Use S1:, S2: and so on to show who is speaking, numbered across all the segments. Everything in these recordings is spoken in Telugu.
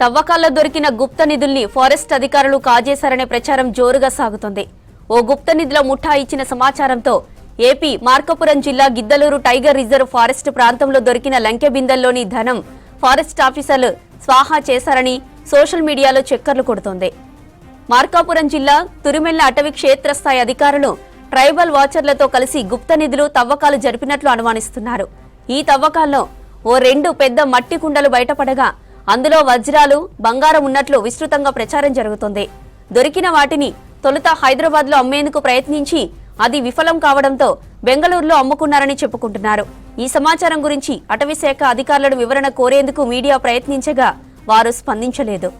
S1: తవ్వకాల్లో దొరికిన గుప్త నిధుల్ని ఫారెస్ట్ అధికారులు కాజేశారనే ప్రచారం జోరుగా సాగుతోంది. ఓ గుప్త నిధుల ముఠా ఇచ్చిన సమాచారంతో ఏపీ మార్కాపురం జిల్లా గిద్దలూరు టైగర్ రిజర్వ్ ఫారెస్ట్ ప్రాంతంలో దొరికిన లంకె బిందెల్లోని ధనం ఫారెస్ట్ ఆఫీసర్లు స్వాహా చేశారని సోషల్ మీడియాలో చక్కర్లు కొడుతోంది. మార్కాపురం జిల్లా తురిమెల్ల అటవీ క్షేత్రస్థాయి అధికారులు ట్రైబల్ వాచర్లతో కలిసి గుప్త నిధులు తవ్వకాలు జరిపినట్లు అనుమానిస్తున్నారు. ఈ తవ్వకాల్లో ఓ 2 పెద్ద మట్టి కుండలు బయటపడగా అందులో వజ్రాలు, బంగారం ఉన్నట్లు విస్తృతంగా ప్రచారం జరుగుతోంది. దొరికిన వాటిని తొలుత హైదరాబాద్లో అమ్మేందుకు ప్రయత్నించి అది విఫలం కావడంతో బెంగళూరులో అమ్ముకున్నారని చెప్పుకుంటున్నారు. ఈ సమాచారం గురించి అటవీ శాఖ అధికారులను వివరణ కోరేందుకు మీడియా ప్రయత్నించగా వారు స్పందించలేదు.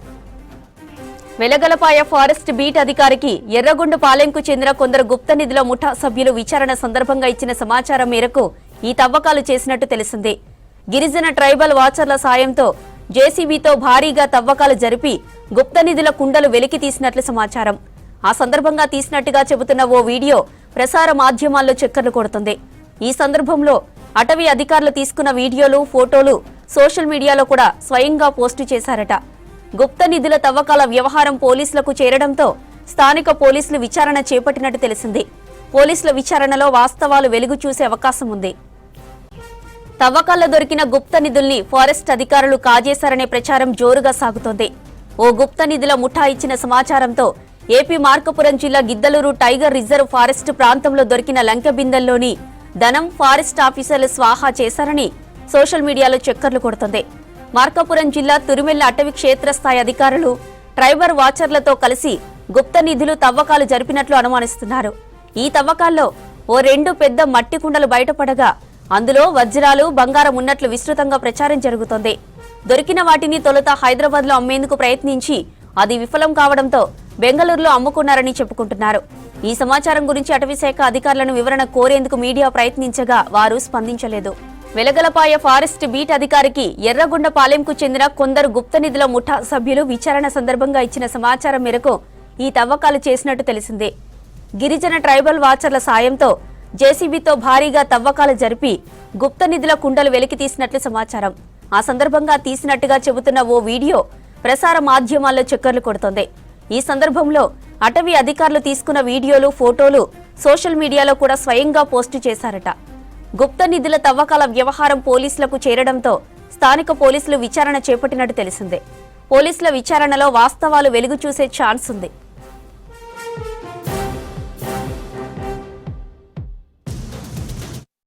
S1: వెలగలపాయ ఫారెస్ట్ బీట్ అధికారికి ఎర్రగొండపాలెంకు చెందిన కొందరు గుప్త నిధుల ముఠా సభ్యులు విచారణ సందర్భంగా ఇచ్చిన సమాచారం మేరకు ఈ తవ్వకాలు చేసినట్టు తెలిసింది. గిరిజన ట్రైబల్ వాచర్ల సాయంతో జేసీబీతో భారీగా తవ్వకాలు జరిపి గుప్త నిధుల కుండలు వెలికి తీసినట్లు సమాచారం. ఆ సందర్భంగా తీసినట్టుగా చెబుతున్న ఓ వీడియో ప్రసార మాధ్యమాల్లో చక్కర్లు కొడుతుంది. ఈ సందర్భంలో అటవీ అధికారులు తీసుకున్న వీడియోలు, ఫోటోలు సోషల్ మీడియాలో కూడా స్వయంగా పోస్టు చేశారట. గుప్త నిధుల తవ్వకాల వ్యవహారం పోలీసులకు చేరడంతో స్థానిక పోలీసులు విచారణ చేపట్టినట్టు తెలిసింది. పోలీసుల విచారణలో వాస్తవాలు వెలుగు చూసే అవకాశం ఉంది. తవ్వకాల్లో దొరికిన గుప్త నిధుల్ని ఫారెస్ట్ అధికారులు కాజేశారనే ప్రచారం జోరుగా సాగుతోంది. ఓ గుప్త నిధుల ముఠా ఇచ్చిన సమాచారంతో ఏపీ మార్కాపురం జిల్లా గిద్దలూరు టైగర్ రిజర్వ్ ఫారెస్ట్ ప్రాంతంలో దొరికిన లంకె బిందెల్లోని ధనం ఫారెస్ట్ ఆఫీసర్లు స్వాహా చేశారని సోషల్ మీడియాలో చక్కర్లు కొడుతోంది. మార్కాపురం జిల్లా తురిమెల్ల అటవీ క్షేత్రస్థాయి అధికారులు ట్రైబల్ వాచర్లతో కలిసి గుప్త నిధులు తవ్వకాలు జరిపినట్లు అనుమానిస్తున్నారు. ఈ తవ్వకాల్లో ఓ 2 పెద్ద మట్టి కుండలు బయటపడగా అందులో వజ్రాలు, బంగారం ఉన్నట్లు విస్తృతంగా ప్రచారం జరుగుతోంది. దొరికిన వాటిని తొలుత హైదరాబాద్లో అమ్మేందుకు ప్రయత్నించి అది విఫలం కావడంతో బెంగళూరులో అమ్ముకున్నారని చెప్పుకుంటున్నారు. ఈ సమాచారం గురించి అటవీ శాఖ అధికారులను వివరణ కోరేందుకు మీడియా ప్రయత్నించగా వారు స్పందించలేదు. వెలగలపాయ ఫారెస్ట్ బీట్ అధికారికి ఎర్రగొండపాలెంకు చెందిన కొందరు గుప్త నిధుల ముఠా సభ్యులు విచారణ సందర్భంగా ఇచ్చిన సమాచారం మేరకు ఈ తవ్వకాలు చేసినట్టు తెలిసింది. గిరిజన ట్రైబల్ వాచర్ల సాయంతో జేసీబీతో భారీగా తవ్వకాలు జరిపి గుప్త నిధుల కుండలు వెలికి తీసినట్లు సమాచారం. ఆ సందర్భంగా తీసినట్టుగా చెబుతున్న ఓ వీడియో ప్రసార మాధ్యమాల్లో చక్కర్లు కొడుతోంది. ఈ సందర్భంలో అటవీ అధికారులు తీసుకున్న వీడియోలు, ఫోటోలు సోషల్ మీడియాలో కూడా స్వయంగా పోస్టు చేశారట. గుప్త నిధుల తవ్వకాల వ్యవహారం పోలీసులకు చేరడంతో స్థానిక పోలీసులు విచారణ చేపట్టినట్టు తెలిసిందే. పోలీసుల విచారణలో వాస్తవాలు వెలుగు చూసే ఛాన్స్ ఉంది.